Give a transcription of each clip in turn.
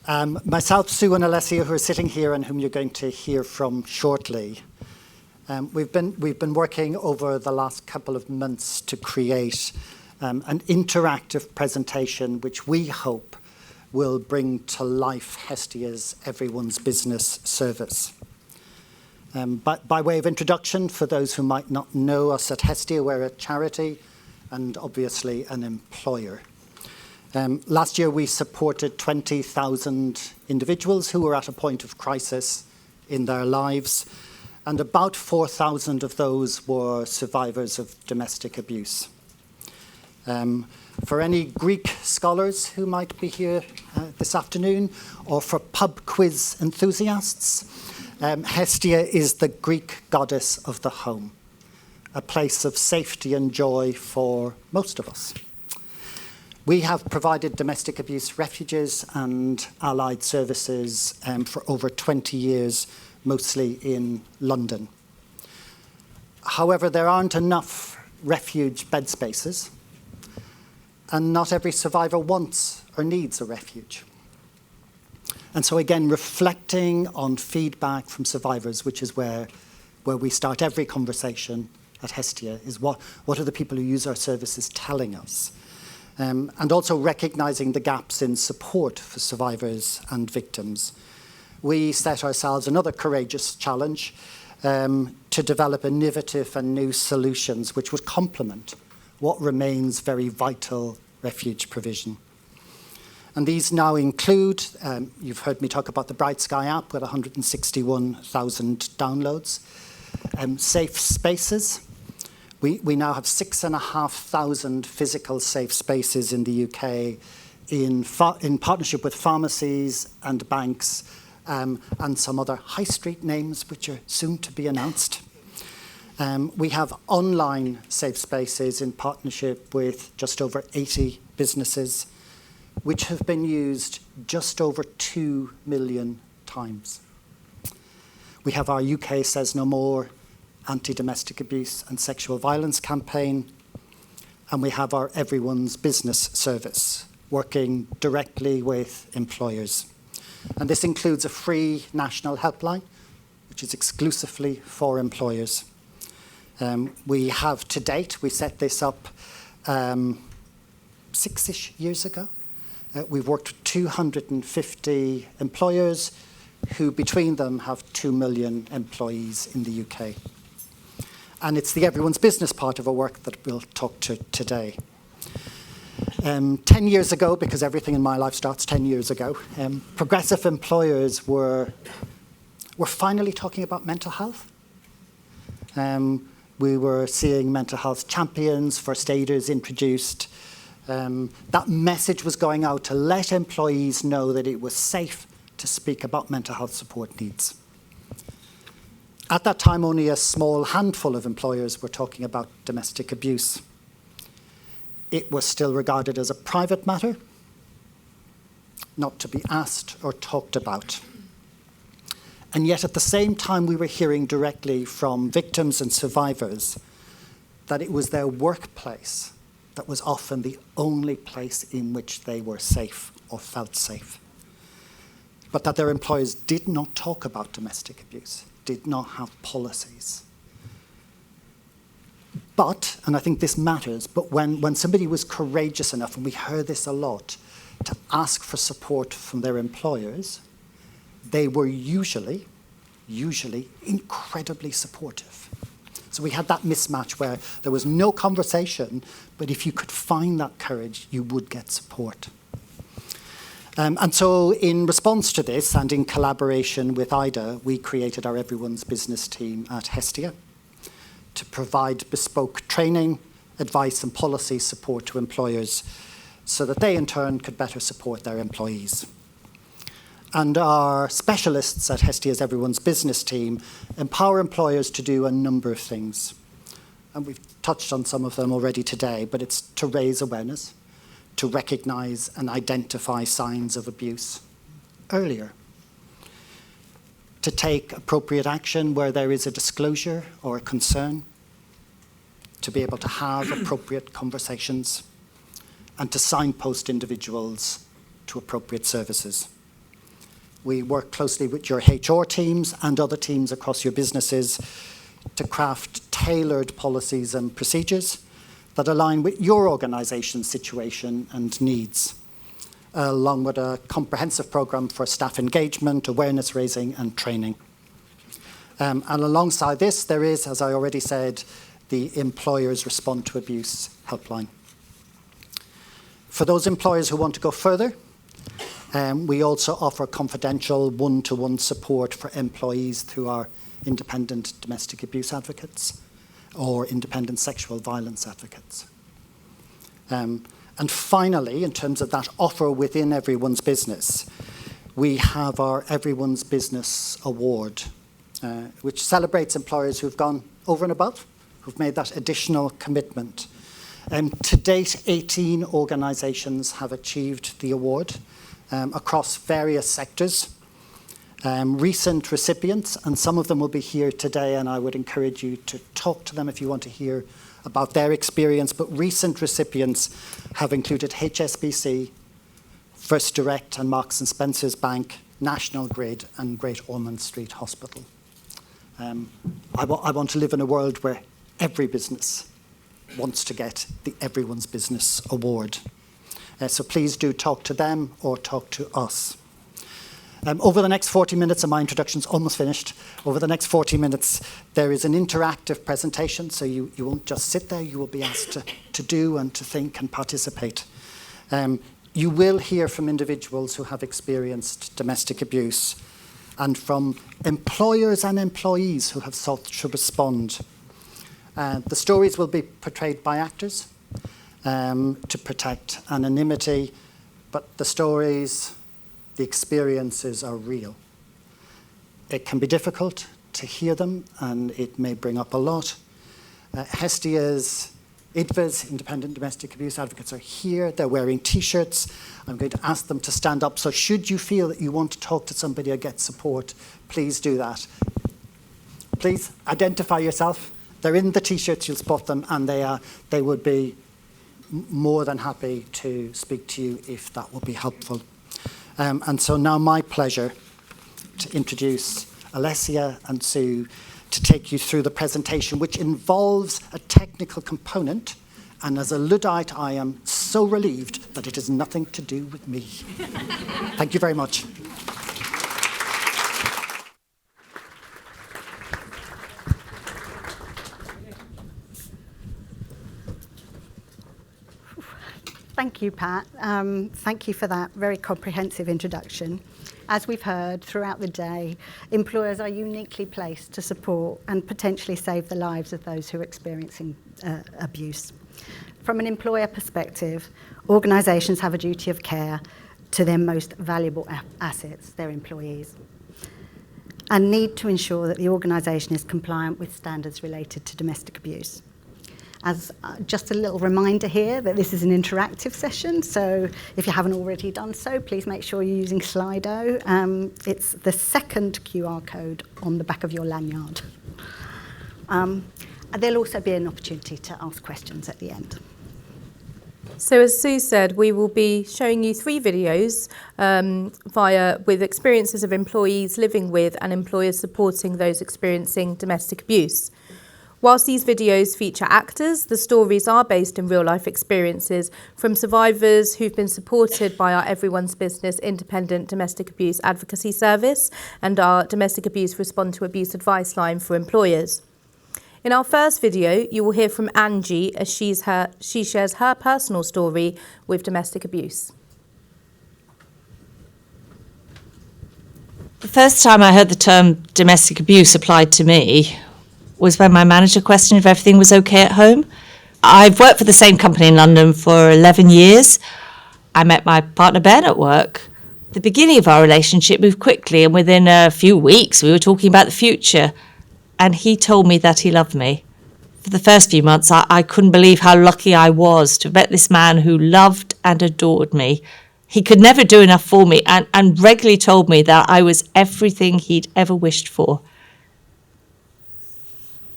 Myself, Sue and Alessia, who are sitting here and whom you're going to hear from shortly, we've been working over the last couple of months to create an interactive presentation which we hope will bring to life Hestia's Everyone's Business service. But by way of introduction, for those who might not know us at Hestia, we're a charity and obviously an employer. Last year, we supported 20,000 individuals who were at a point of crisis in their lives, and about 4,000 of those were survivors of domestic abuse. For any Greek scholars who might be here this afternoon, or for pub quiz enthusiasts, Hestia is the Greek goddess of the home, a place of safety and joy for most of us. We have provided domestic abuse refuges and allied services for over 20 years, mostly in London. However, there aren't enough refuge bed spaces, and not every survivor wants or needs a refuge. And so again, reflecting on feedback from survivors, which is where we start every conversation at Hestia, is what are the people who use our services telling us? And also recognizing the gaps in support for survivors and victims. We set ourselves another courageous challenge to develop innovative and new solutions which would complement what remains very vital refuge provision. And these now include, you've heard me talk about the Bright Sky app with 161,000 downloads, safe spaces. We now have 6,500 physical safe spaces in the UK in partnership with pharmacies and banks and some other high street names which are soon to be announced. We have online safe spaces in partnership with just over 80 businesses, which have been used just over 2 million times. We have our UK Says No More anti-domestic abuse and sexual violence campaign, and we have our Everyone's Business service, working directly with employers. And this includes a free national helpline, which is exclusively for employers. We have to date, we set this up 6-ish years ago. We've worked with 250 employers who between them have 2 million employees in the UK. And it's the Everyone's Business part of our work that we'll talk to today. 10 years ago, because everything in my life starts 10 years ago, progressive employers were finally talking about mental health. We were seeing mental health champions, first aiders introduced. That message was going out to let employees know that it was safe to speak about mental health support needs. At that time, only a small handful of employers were talking about domestic abuse. It was still regarded as a private matter, not to be asked or talked about. And yet at the same time, we were hearing directly from victims and survivors that it was their workplace that was often the only place in which they were safe or felt safe. But that their employers did not talk about domestic abuse, did not have policies. But, and I think this matters, but when somebody was courageous enough, and we heard this a lot, to ask for support from their employers, they were usually incredibly supportive. So we had that mismatch where there was no conversation, but if you could find that courage, you would get support. And so in response to this, and in collaboration with IDA, we created our Everyone's Business team at Hestia to provide bespoke training, advice and policy support to employers so that they in turn could better support their employees. And our specialists at Hestia's Everyone's Business team empower employers to do a number of things. And we've touched on some of them already today, but it's to raise awareness, to recognize and identify signs of abuse earlier, to take appropriate action where there is a disclosure or a concern, to be able to have appropriate conversations, and to signpost individuals to appropriate services. We work closely with your HR teams and other teams across your businesses to craft tailored policies and procedures that align with your organisation's situation and needs, along with a comprehensive programme for staff engagement, awareness raising and training. And alongside this, there is, as I already said, the Employers Respond to Abuse helpline. For those employers who want to go further, we also offer confidential one-to-one support for employees through our independent domestic abuse advocates or independent sexual violence advocates. And finally, in terms of that offer within Everyone's Business, we have our Everyone's Business Award, which celebrates employers who've gone over and above, who've made that additional commitment. To date, 18 organisations have achieved the award across various sectors. Recent recipients, and some of them will be here today, and I would encourage you to talk to them if you want to hear about their experience, but recent recipients have included HSBC, First Direct and Marks and Spencer's Bank, National Grid and Great Ormond Street Hospital. I want to live in a world where every business wants to get the Everyone's Business Award. So please do talk to them or talk to us. Over the next 40 minutes, and my introduction's almost finished, over the next 40 minutes, there is an interactive presentation, so you won't just sit there, you will be asked to do and to think and participate. You will hear from individuals who have experienced domestic abuse and from employers and employees who have sought to respond. The stories will be portrayed by actors to protect anonymity, but the stories, the experiences are real. It can be difficult to hear them, and it may bring up a lot. Hestia's IDVAs, Independent Domestic Abuse Advocates, are here. They're wearing T-shirts. I'm going to ask them to stand up. So should you feel that you want to talk to somebody or get support, please do that. Please identify yourself. They're in the T-shirts, you'll spot them, and they would be more than happy to speak to you if that would be helpful. And so now my pleasure to introduce Alessia and Sue to take you through the presentation, which involves a technical component. And as a Luddite, I am so relieved that it has nothing to do with me. Thank you very much. Thank you, Pat. Thank you for that very comprehensive introduction. As we've heard throughout the day, employers are uniquely placed to support and potentially save the lives of those who are experiencing abuse. From an employer perspective, organisations have a duty of care to their most valuable assets, their employees, and need to ensure that the organisation is compliant with standards related to domestic abuse. As just a little reminder here that this is an interactive session, so if you haven't already done so, please make sure you're using Slido. It's the second QR code on the back of your lanyard. There'll also be an opportunity to ask questions at the end. So as Sue said, we will be showing you 3 videos with experiences of employees living with and employers supporting those experiencing domestic abuse. Whilst these videos feature actors, the stories are based in real-life experiences from survivors who've been supported by our Everyone's Business Independent Domestic Abuse Advocacy Service and our Domestic Abuse Respond to Abuse Advice line for employers. In our first video, you will hear from Angie as she shares her personal story with domestic abuse. The first time I heard the term domestic abuse applied to me was when my manager questioned if everything was okay at home. I've worked for the same company in London for 11 years. I met my partner Ben at work. The beginning of our relationship moved quickly, and within a few weeks we were talking about the future, and he told me that he loved me. For the first few months I couldn't believe how lucky I was to have met this man who loved and adored me. He could never do enough for me and regularly told me that I was everything he'd ever wished for.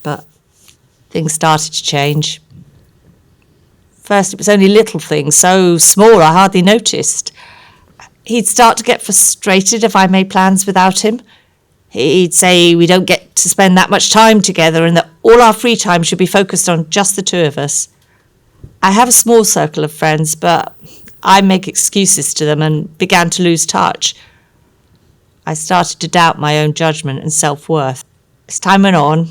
But things started to change. First, it was only little things, so small I hardly noticed. He'd start to get frustrated if I made plans without him. He'd say we don't get to spend that much time together and that all our free time should be focused on just the two of us. I have a small circle of friends, but I make excuses to them and began to lose touch. I started to doubt my own judgment and self-worth. As time went on,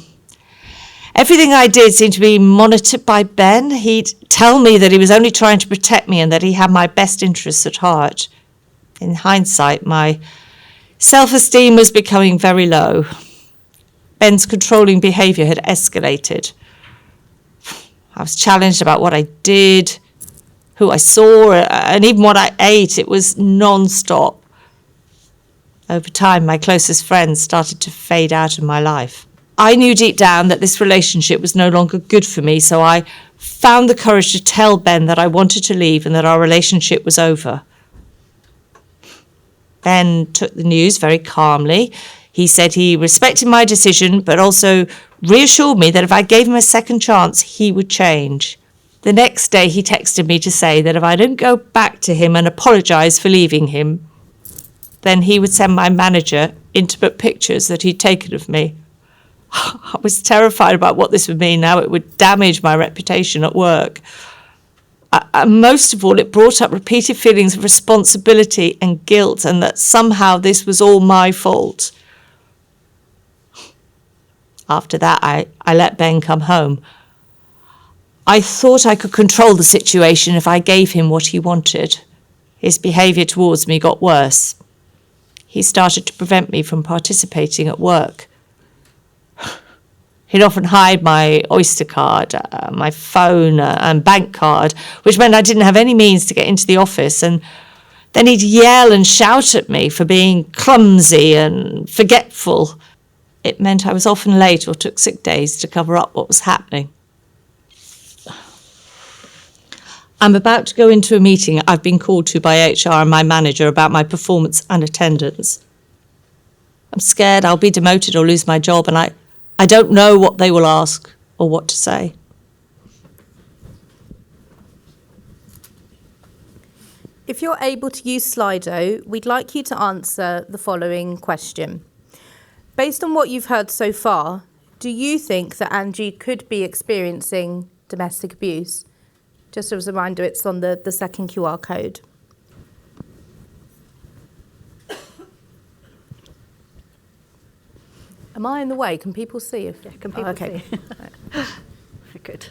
everything I did seemed to be monitored by Ben. He'd tell me that he was only trying to protect me and that he had my best interests at heart. In hindsight, my self-esteem was becoming very low. Ben's controlling behaviour had escalated. I was challenged about what I did, who I saw, and even what I ate. It was non-stop. Over time, my closest friends started to fade out of my life. I knew deep down that this relationship was no longer good for me, so I found the courage to tell Ben that I wanted to leave and that our relationship was over. Ben took the news very calmly. He said he respected my decision, but also reassured me that if I gave him a second chance, he would change. The next day, he texted me to say that if I didn't go back to him and apologise for leaving him, then he would send my manager intimate pictures that he'd taken of me. I was terrified about what this would mean now. It would damage my reputation at work. And most of all, it brought up repeated feelings of responsibility and guilt, and that somehow this was all my fault. After that, I let Ben come home. I thought I could control the situation if I gave him what he wanted. His behaviour towards me got worse. He started to prevent me from participating at work. He'd often hide my Oyster card, my phone and bank card, which meant I didn't have any means to get into the office. And then he'd yell and shout at me for being clumsy and forgetful. It meant I was often late or took sick days to cover up what was happening. I'm about to go into a meeting I've been called to by HR and my manager about my performance and attendance. I'm scared I'll be demoted or lose my job, and I don't know what they will ask or what to say. If you're able to use Slido, we'd like you to answer the following question. Based on what you've heard so far, do you think that Angie could be experiencing domestic abuse? Just as a reminder, it's on the second QR code. Am I in the way? Can people see? Yeah, can people see? Good.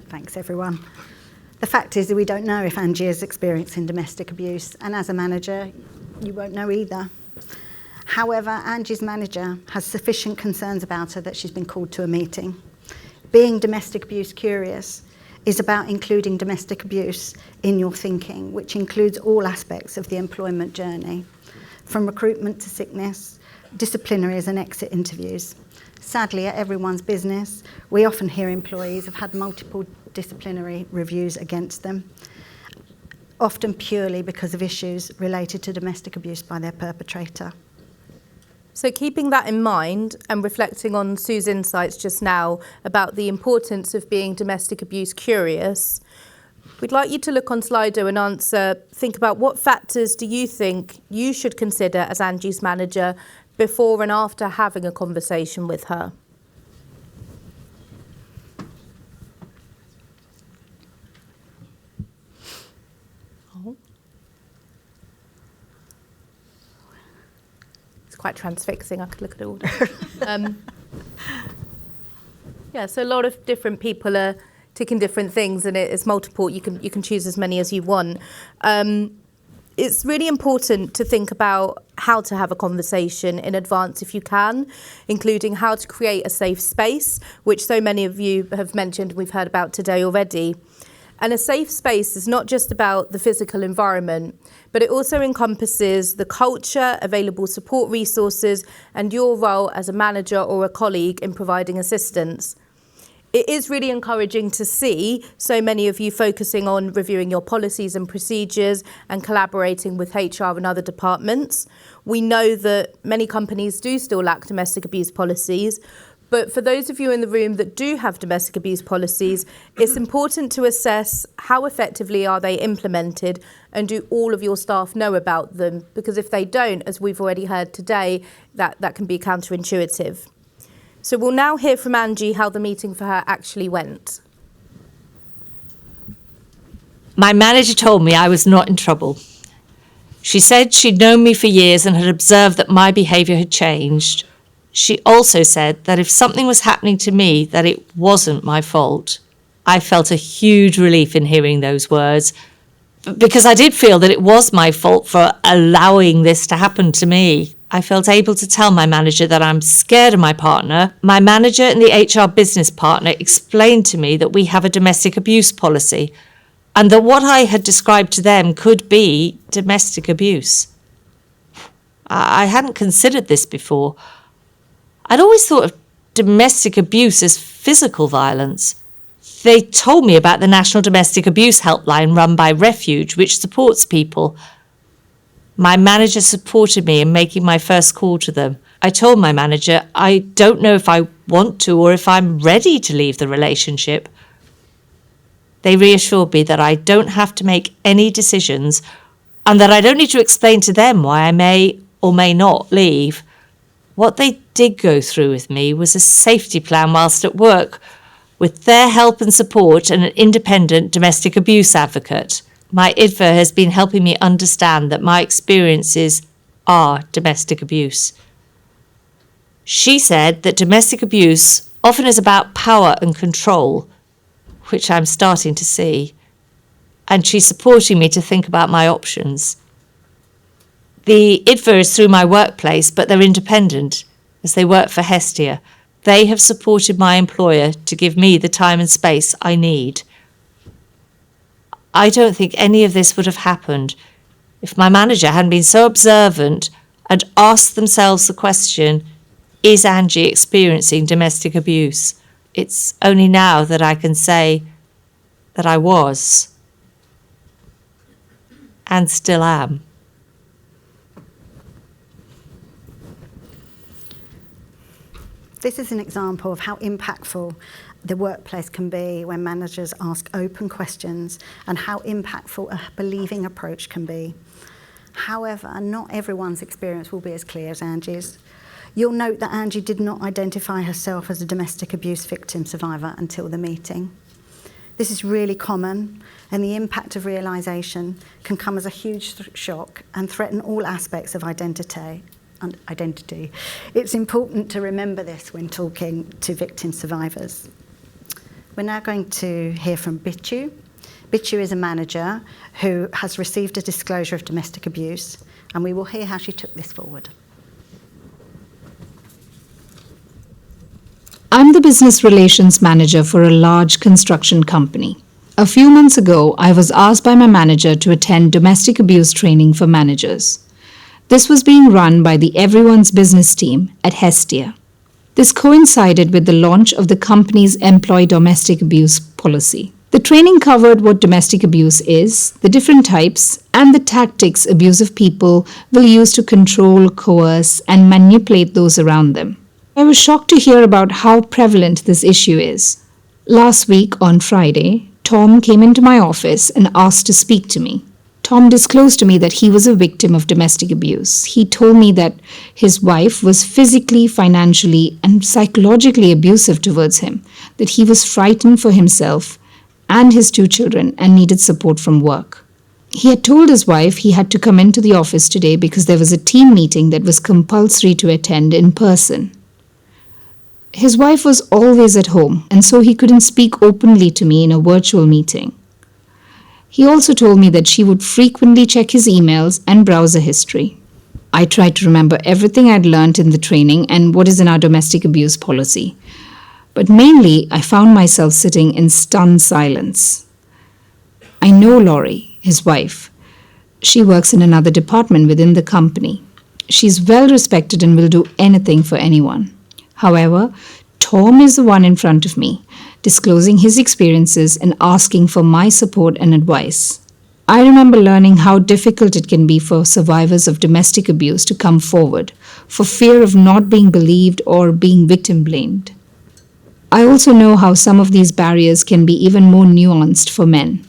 Thanks, everyone. The fact is that we don't know if Angie is experiencing domestic abuse, and as a manager, you won't know either. However, Angie's manager has sufficient concerns about her that she's been called to a meeting. Being domestic abuse curious is about including domestic abuse in your thinking, which includes all aspects of the employment journey, from recruitment to sickness, disciplinaries and exit interviews. Sadly, at everyone's business, we often hear employees have had multiple disciplinary reviews against them, often purely because of issues related to domestic abuse by their perpetrator. So keeping that in mind and reflecting on Sue's insights just now about the importance of being domestic abuse curious, we'd like you to look on Slido and think about what factors do you think you should consider as Angie's manager before and after having a conversation with her. Quite transfixing. I could look at it all day. Yeah, so a lot of different people are ticking different things, and it's multiple. You can choose as many as you want. It's really important to think about how to have a conversation in advance if you can, including how to create a safe space, which so many of you have mentioned, we've heard about today already. And a safe space is not just about the physical environment, but it also encompasses the culture, available support resources, and your role as a manager or a colleague in providing assistance. It is really encouraging to see so many of you focusing on reviewing your policies and procedures and collaborating with HR and other departments. We know that many companies do still lack domestic abuse policies, But for those of you in the room that do have domestic abuse policies, it's important to assess how effectively are they implemented and do all of your staff know about them? Because if they don't, as we've already heard today, that can be counterintuitive. So we'll now hear from Angie how the meeting for her actually went. My manager told me I was not in trouble. She said she'd known me for years and had observed that my behaviour had changed. She also said that if something was happening to me, that it wasn't my fault. I felt a huge relief in hearing those words, because I did feel that it was my fault for allowing this to happen to me. I felt able to tell my manager that I'm scared of my partner. My manager and the HR business partner explained to me that we have a domestic abuse policy, and that what I had described to them could be domestic abuse. I hadn't considered this before. I'd always thought of domestic abuse as physical violence. They told me about the National Domestic Abuse Helpline run by Refuge, which supports people. My manager supported me in making my first call to them. I told my manager I don't know if I want to or if I'm ready to leave the relationship. They reassured me that I don't have to make any decisions and that I don't need to explain to them why I may or may not leave. What they did go through with me was a safety plan whilst at work, with their help and support and an independent domestic abuse advocate. My IDVA has been helping me understand that my experiences are domestic abuse. She said that domestic abuse often is about power and control, which I'm starting to see, and she's supporting me to think about my options. The IDVA is through my workplace, but they're independent, as they work for Hestia. They have supported my employer to give me the time and space I need. I don't think any of this would have happened if my manager hadn't been so observant and asked themselves the question, is Angie experiencing domestic abuse? It's only now that I can say that I was, and still am. This is an example of how impactful the workplace can be when managers ask open questions and how impactful a believing approach can be. However, not everyone's experience will be as clear as Angie's. You'll note that Angie did not identify herself as a domestic abuse victim survivor until the meeting. This is really common, and the impact of realisation can come as a huge shock and threaten all aspects of identity. It's important to remember this when talking to victim survivors. We're now going to hear from Bichu. Bichu is a manager who has received a disclosure of domestic abuse, and we will hear how she took this forward. I'm the business relations manager for a large construction company. A few months ago, I was asked by my manager to attend domestic abuse training for managers. This was being run by the Everyone's Business team at Hestia. This coincided with the launch of the company's employee domestic abuse policy. The training covered what domestic abuse is, the different types, and the tactics abusive people will use to control, coerce, and manipulate those around them. I was shocked to hear about how prevalent this issue is. Last week, on Friday, Tom came into my office and asked to speak to me. Tom disclosed to me that he was a victim of domestic abuse. He told me that his wife was physically, financially, and psychologically abusive towards him, that he was frightened for himself and his 2 children and needed support from work. He had told his wife he had to come into the office today because there was a team meeting that was compulsory to attend in person. His wife was always at home, and so he couldn't speak openly to me in a virtual meeting. He also told me that she would frequently check his emails and browser history. I tried to remember everything I'd learned in the training and what is in our domestic abuse policy. But mainly, I found myself sitting in stunned silence. I know Laurie, his wife. She works in another department within the company. She's well respected and will do anything for anyone. However, Tom is the one in front of me, disclosing his experiences and asking for my support and advice. I remember learning how difficult it can be for survivors of domestic abuse to come forward, for fear of not being believed or being victim blamed. I also know how some of these barriers can be even more nuanced for men.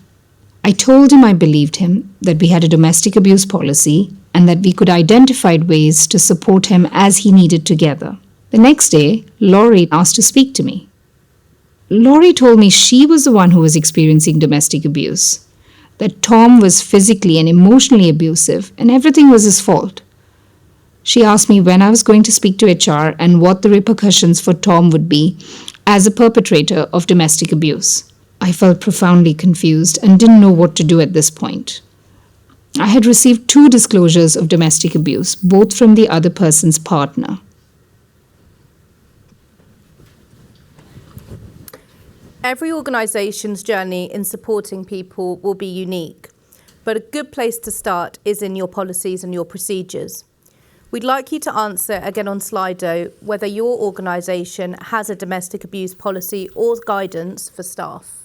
I told him I believed him, that we had a domestic abuse policy, and that we could identify ways to support him as he needed together. The next day, Laurie asked to speak to me. Laurie told me she was the one who was experiencing domestic abuse, that Tom was physically and emotionally abusive and everything was his fault. She asked me when I was going to speak to HR and what the repercussions for Tom would be as a perpetrator of domestic abuse. I felt profoundly confused and didn't know what to do at this point. I had received 2 disclosures of domestic abuse, both from the other person's partner. Every organisation's journey in supporting people will be unique, but a good place to start is in your policies and your procedures. We'd like you to answer again on Slido whether your organisation has a domestic abuse policy or guidance for staff.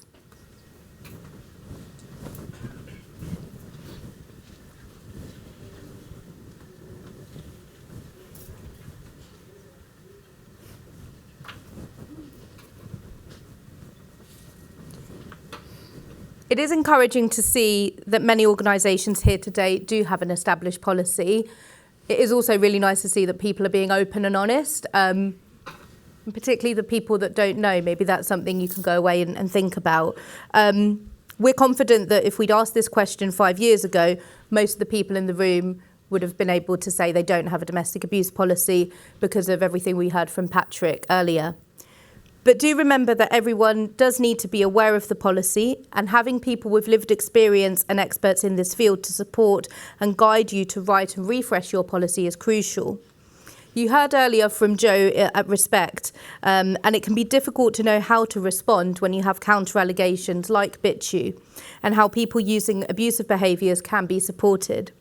It is encouraging to see that many organisations here today do have an established policy. It is also really nice to see that people are being open and honest, and particularly the people that don't know. Maybe that's something you can go away and think about. We're confident that if we'd asked this question 5 years ago, most of the people in the room would have been able to say they don't have a domestic abuse policy because of everything we heard from Patrick earlier. But do remember that everyone does need to be aware of the policy, and having people with lived experience and experts in this field to support and guide you to write and refresh your policy is crucial. You heard earlier from Joe at Respect, and it can be difficult to know how to respond when you have counter-allegations like BitChute, and how people using abusive behaviours can be supported.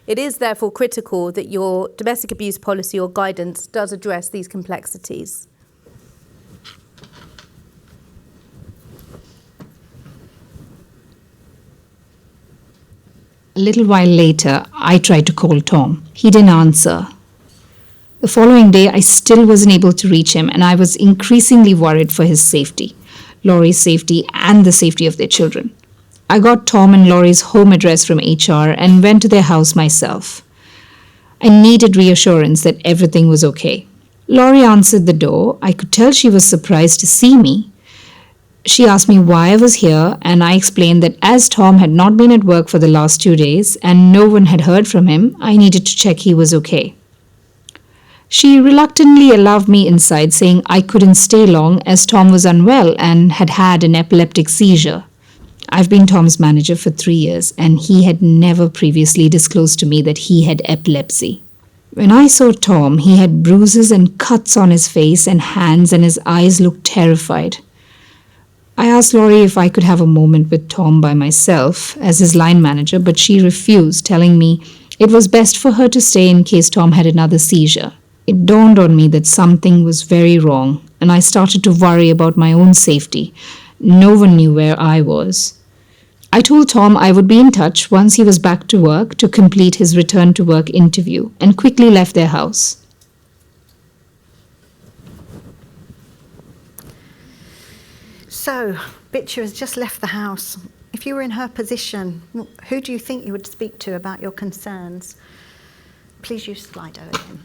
It is therefore critical that your domestic abuse policy or guidance does address these complexities. A little while later, I tried to call Tom. He didn't answer. The following day, I still wasn't able to reach him, and I was increasingly worried for his safety, Laurie's safety, and the safety of their children. I got Tom and Laurie's home address from HR and went to their house myself. I needed reassurance that everything was okay. Laurie answered the door. I could tell she was surprised to see me. She asked me why I was here, and I explained that as Tom had not been at work for the last 2 days and no one had heard from him, I needed to check he was okay. She reluctantly allowed me inside, saying I couldn't stay long as Tom was unwell and had had an epileptic seizure. I've been Tom's manager for 3 years, and he had never previously disclosed to me that he had epilepsy. When I saw Tom, he had bruises and cuts on his face and hands, and his eyes looked terrified. I asked Laurie if I could have a moment with Tom by myself as his line manager, but she refused, telling me it was best for her to stay in case Tom had another seizure. It dawned on me that something was very wrong, and I started to worry about my own safety. No one knew where I was. I told Tom I would be in touch once he was back to work to complete his return to work interview, and quickly left their house. So, Bitcher has just left the house. If you were in her position, who do you think you would speak to about your concerns? Please use Slido again.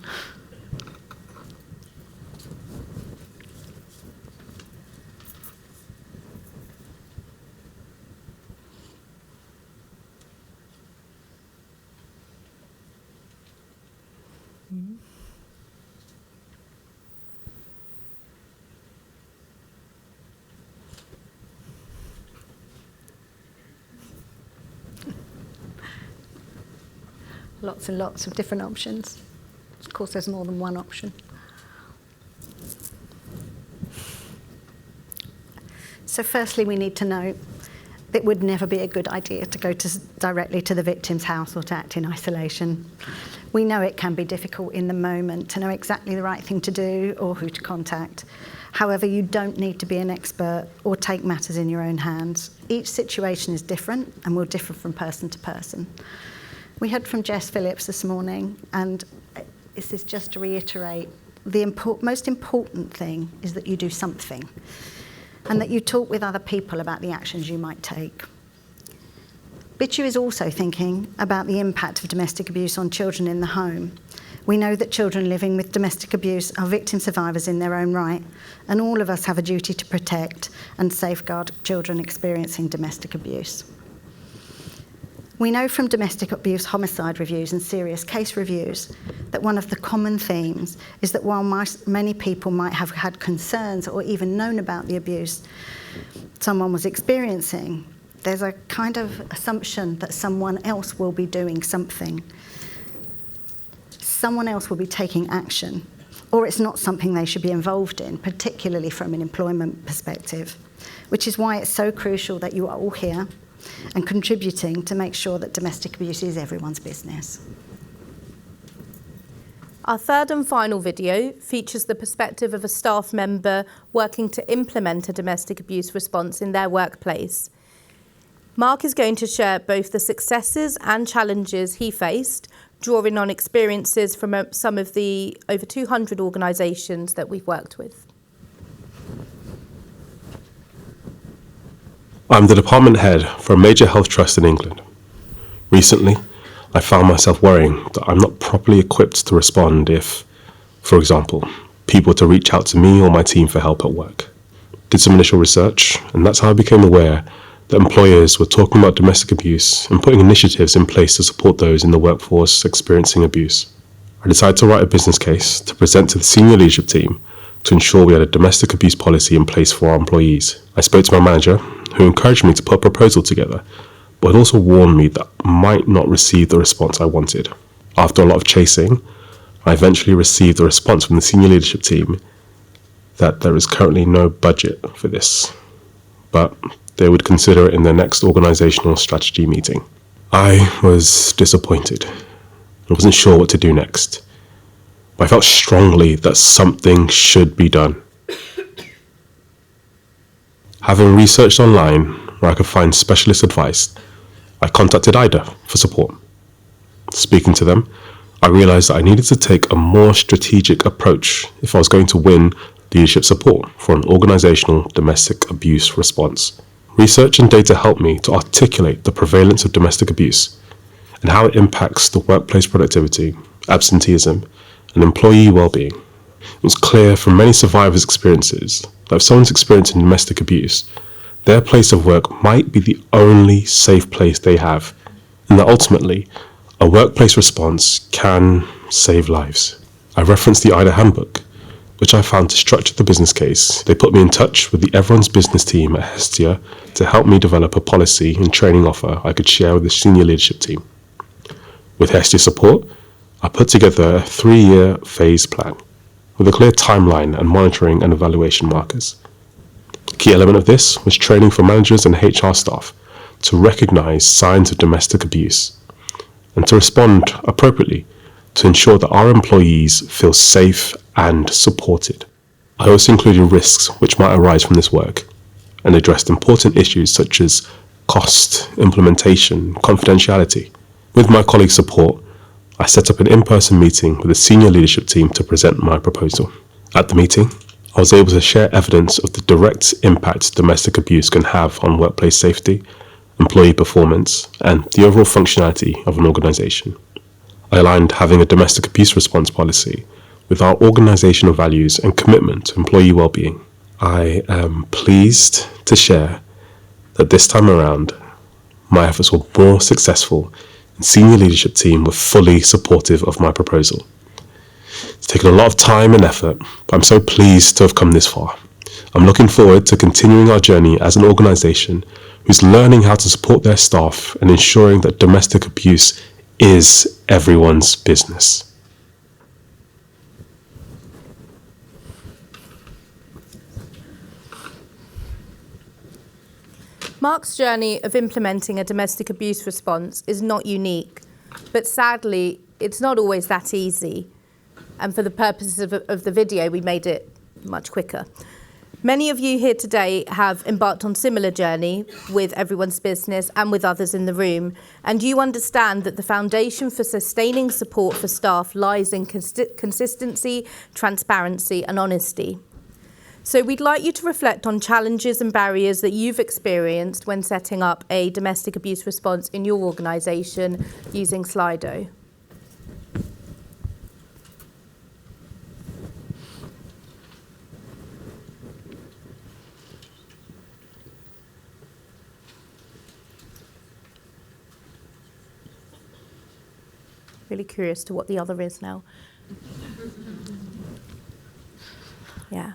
Lots and lots of different options. Of course, there's more than one option. So firstly, we need to know it would never be a good idea to go directly to the victim's house or to act in isolation. We know it can be difficult in the moment to know exactly the right thing to do or who to contact. However, you don't need to be an expert or take matters in your own hands. Each situation is different and will differ from person to person. We heard from Jess Phillips this morning, and this is just to reiterate, the most important thing is that you do something, and that you talk with other people about the actions you might take. BITU is also thinking about the impact of domestic abuse on children in the home. We know that children living with domestic abuse are victim survivors in their own right, and all of us have a duty to protect and safeguard children experiencing domestic abuse. We know from domestic abuse homicide reviews and serious case reviews that one of the common themes is that while many people might have had concerns or even known about the abuse someone was experiencing, there's a kind of assumption that someone else will be doing something. Someone else will be taking action, or it's not something they should be involved in, particularly from an employment perspective, which is why it's so crucial that you are all here and contributing to make sure that domestic abuse is everyone's business. Our third and final video features the perspective of a staff member working to implement a domestic abuse response in their workplace. Mark is going to share both the successes and challenges he faced, drawing on experiences from some of the over 200 organisations that we've worked with. I'm the department head for a major health trust in England. Recently, I found myself worrying that I'm not properly equipped to respond if, for example, people were to reach out to me or my team for help at work. Did some initial research, and that's how I became aware that employers were talking about domestic abuse and putting initiatives in place to support those in the workforce experiencing abuse. I decided to write a business case to present to the senior leadership team to ensure we had a domestic abuse policy in place for our employees. I spoke to my manager, who encouraged me to put a proposal together, but also warned me that I might not receive the response I wanted. After a lot of chasing, I eventually received a response from the senior leadership team that there is currently no budget for this, but they would consider it in their next organisational strategy meeting. I was disappointed. I wasn't sure what to do next, but I felt strongly that something should be done. Having researched online where I could find specialist advice, I contacted IDA for support. Speaking to them, I realised that I needed to take a more strategic approach if I was going to win leadership support for an organisational domestic abuse response. Research and data helped me to articulate the prevalence of domestic abuse and how it impacts the workplace productivity, absenteeism, and employee well-being. It was clear from many survivors' experiences that if someone's experiencing domestic abuse, their place of work might be the only safe place they have, and that ultimately, a workplace response can save lives. I referenced the IDA handbook, which I found to structure the business case. They put me in touch with the Everyone's Business team at Hestia to help me develop a policy and training offer I could share with the senior leadership team. With Hestia support, I put together a 3-year phase plan with a clear timeline and monitoring and evaluation markers. A key element of this was training for managers and HR staff to recognise signs of domestic abuse and to respond appropriately to ensure that our employees feel safe and supported. I also included risks which might arise from this work and addressed important issues such as cost, implementation, confidentiality. With my colleagues' support, I set up an in-person meeting with the senior leadership team to present my proposal. At the meeting, I was able to share evidence of the direct impact domestic abuse can have on workplace safety, employee performance, and the overall functionality of an organisation. I aligned having a domestic abuse response policy with our organisational values and commitment to employee well-being. I am pleased to share that this time around, my efforts were more successful and senior leadership team were fully supportive of my proposal. It's taken a lot of time and effort, but I'm so pleased to have come this far. I'm looking forward to continuing our journey as an organisation who's learning how to support their staff and ensuring that domestic abuse is everyone's business. Mark's journey of implementing a domestic abuse response is not unique, but sadly, it's not always that easy. And for the purposes of the video, we made it much quicker. Many of you here today have embarked on similar journey with Everyone's Business and with others in the room, and you understand that the foundation for sustaining support for staff lies in consistency, transparency and honesty. So we'd like you to reflect on challenges and barriers that you've experienced when setting up a domestic abuse response in your organisation using Slido. Really curious to what the other is now. Yeah.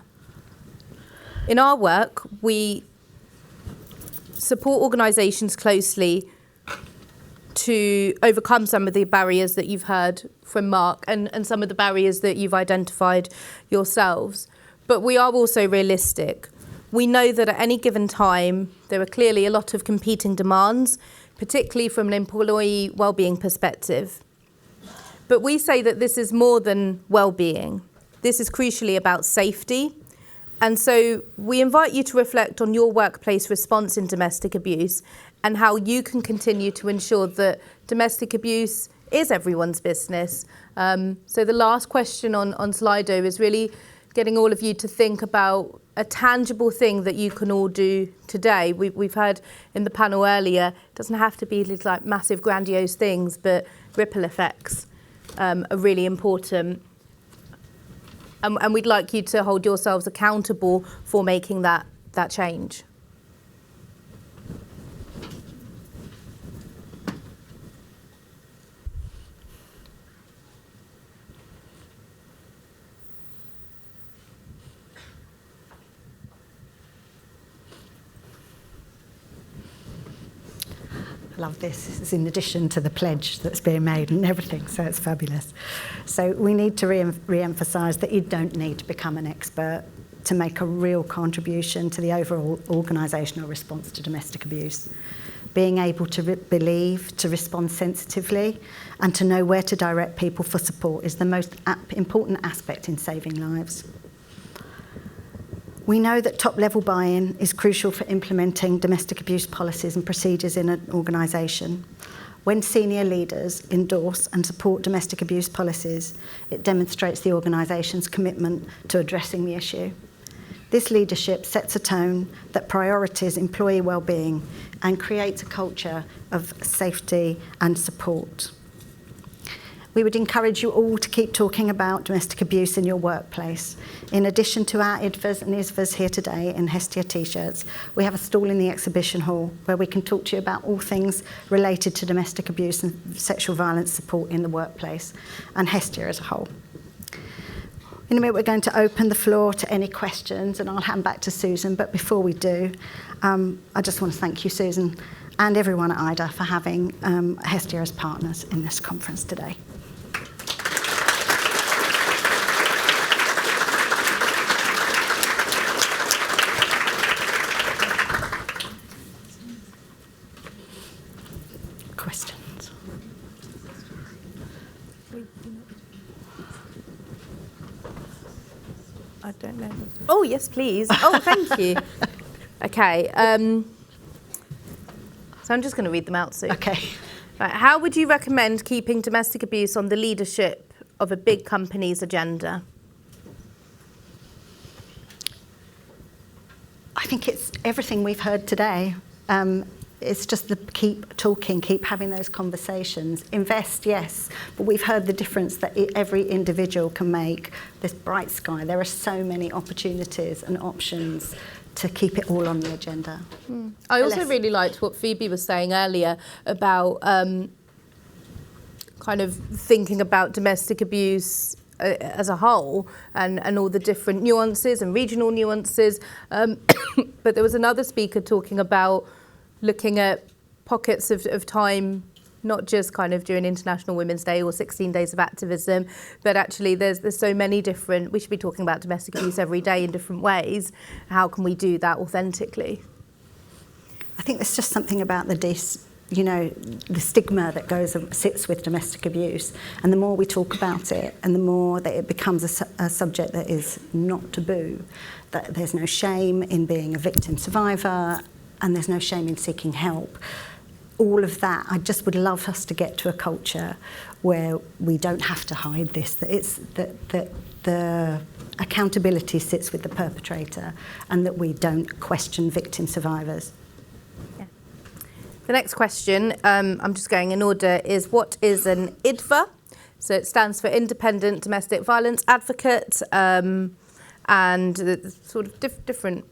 In our work, we support organisations closely to overcome some of the barriers that you've heard from Mark and some of the barriers that you've identified yourselves. But we are also realistic. We know that at any given time, there are clearly a lot of competing demands, particularly from an employee wellbeing perspective. But we say that this is more than well-being. This is crucially about safety. And so we invite you to reflect on your workplace response in domestic abuse and how you can continue to ensure that domestic abuse is everyone's business. So the last question on Slido is really getting all of you to think about a tangible thing that you can all do today. We've heard in the panel earlier, it doesn't have to be these like massive grandiose things, but ripple effects are really important. And we'd like you to hold yourselves accountable for making that change. Love this. This is in addition to the pledge that's being made and everything, so it's fabulous. So we need to re-emphasise that you don't need to become an expert to make a real contribution to the overall organisational response to domestic abuse. Being able to believe, to respond sensitively and to know where to direct people for support is the most important aspect in saving lives. We know that top-level buy-in is crucial for implementing domestic abuse policies and procedures in an organisation. When senior leaders endorse and support domestic abuse policies, it demonstrates the organisation's commitment to addressing the issue. This leadership sets a tone that priorities employee well-being and creates a culture of safety and support. We would encourage you all to keep talking about domestic abuse in your workplace. In addition to our IDVAs and ISVAs here today in Hestia t-shirts, we have a stall in the exhibition hall where we can talk to you about all things related to domestic abuse and sexual violence support in the workplace and Hestia as a whole. In a minute, we're going to open the floor to any questions and I'll hand back to Susan. But before we do, I just want to thank you, Susan, and everyone at IDA for having Hestia as partners in this conference today. Questions? I don't know. Oh, yes, please. Oh, thank you. Okay. So I'm just going to read them out soon. Okay. Right. How would you recommend keeping domestic abuse on the leadership of a big company's agenda? I think it's everything we've heard today. It's just the keep talking, keep having those conversations. Invest, yes, but we've heard the difference that every individual can make. This bright sky, there are so many opportunities and options to keep it all on the agenda. I also really liked what Phoebe was saying earlier about kind of thinking about domestic abuse as a whole and all the different nuances and regional nuances. But there was another speaker talking about looking at pockets of time, not just kind of during International Women's Day or 16 Days of Activism, but actually there's so many different, we should be talking about domestic abuse every day in different ways. How can we do that authentically? I think there's just something about the the stigma that sits with domestic abuse, and the more we talk about it, and the more that it becomes a subject that is not taboo, that there's no shame in being a victim survivor, and there's no shame in seeking help. All of that, I just would love us to get to a culture where we don't have to hide this, that the accountability sits with the perpetrator, and that we don't question victim survivors. Yeah. The next question, I'm just going in order, is what is an IDVA? So it stands for Independent Domestic Violence Advocate, and the sort of different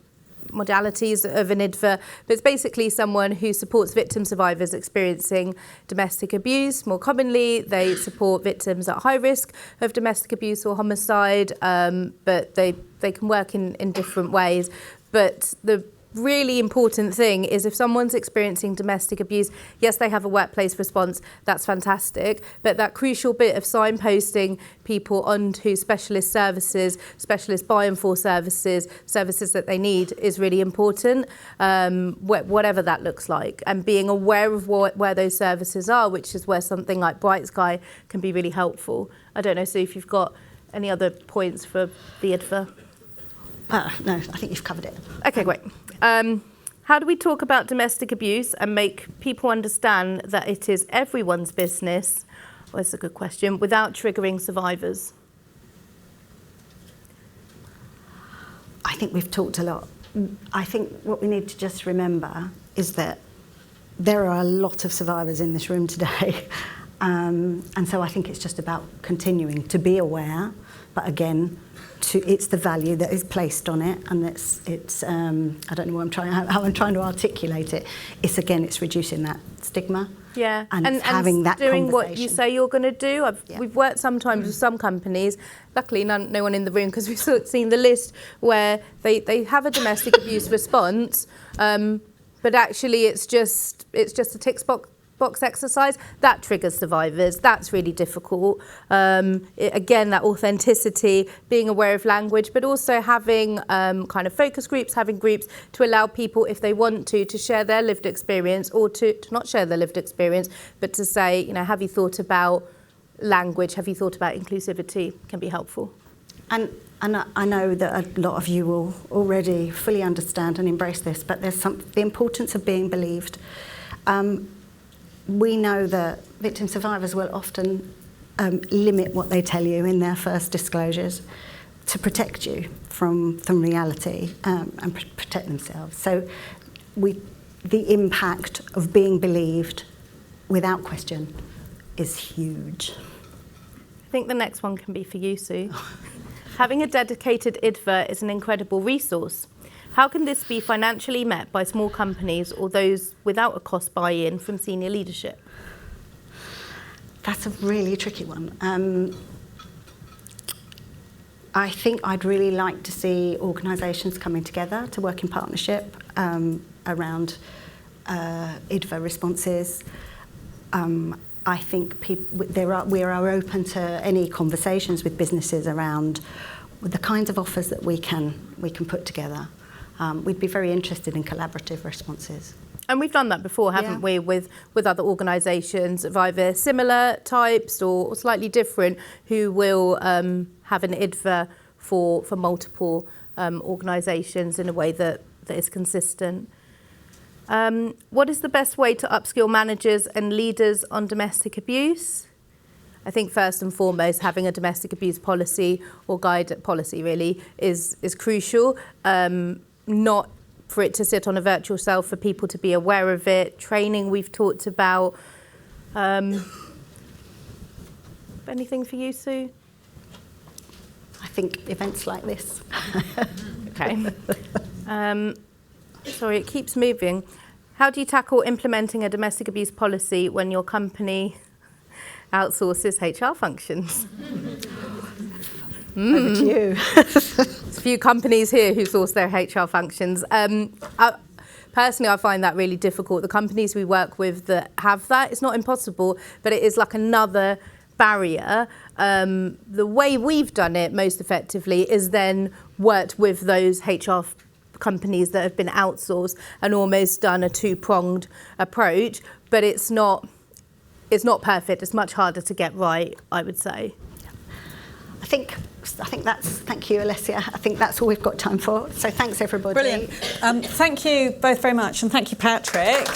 modalities of an IDVA, but it's basically someone who supports victim survivors experiencing domestic abuse. More commonly, they support victims at high risk of domestic abuse or homicide, but they can work in different ways. But the really important thing is if someone's experiencing domestic abuse, yes, they have a workplace response, that's fantastic, but that crucial bit of signposting people onto specialist services, specialist buy and for services that they need is really important, whatever that looks like, and being aware of where those services are, which is where something like Bright Sky can be really helpful. I don't know, Sue, if you've got any other points for the IDVA? No, I think you've covered it. Okay, great. How do we talk about domestic abuse and make people understand that it is everyone's business? Well, that's a good question, without triggering survivors. I think we've talked a lot. I think what we need to just remember is that there are a lot of survivors in this room today. And so I think it's just about continuing to be aware, but again, it's the value that is placed on it, and it's I don't know how I'm trying to articulate it. It's reducing that stigma. Yeah, and having that doing conversation. what you say you're going to do. We've worked sometimes with some companies. Luckily, no one in the room, because we've sort of seen the list where they have a domestic abuse response, but actually it's just a tick box exercise that triggers survivors. That's really difficult. Again, that authenticity, being aware of language, but also having kind of focus groups, having groups to allow people, if they want to share their lived experience, or to not share their lived experience, but to say, have you thought about language? Have you thought about inclusivity? Can be helpful. And I know that a lot of you will already fully understand and embrace this, but there's the importance of being believed. We know that victim survivors will often limit what they tell you in their first disclosures to protect you from reality and protect themselves. So the impact of being believed without question is huge. I think the next one can be for you, Sue. Having a dedicated IDVA is an incredible resource. How can this be financially met by small companies or those without a cost buy-in from senior leadership? That's a really tricky one. I think I'd really like to see organisations coming together to work in partnership around IDVA responses. I think we are open to any conversations with businesses around the kinds of offers that we can put together. We'd be very interested in collaborative responses. And we've done that before, haven't we, with other organisations of either similar types or slightly different, who will have an IDVA for multiple organisations in a way that is consistent. What is the best way to upskill managers and leaders on domestic abuse? I think first and foremost, having a domestic abuse policy or guide policy really is crucial. Not for it to sit on a virtual shelf, for people to be aware of it. Training we've talked about. Anything for you, Sue? I think events like this. Okay. Sorry, it keeps moving. How do you tackle implementing a domestic abuse policy when your company outsources HR functions? Over to you. There's a few companies here who source their HR functions. Personally, I find that really difficult. The companies we work with that have that, it's not impossible, but it is like another barrier. The way we've done it most effectively is then worked with those HR companies that have been outsourced and almost done a two-pronged approach, but it's not perfect. It's much harder to get right, I would say. I think that's, thank you, Alessia. I think that's all we've got time for. So thanks, everybody. Brilliant. Thank you both very much, and thank you, Patrick.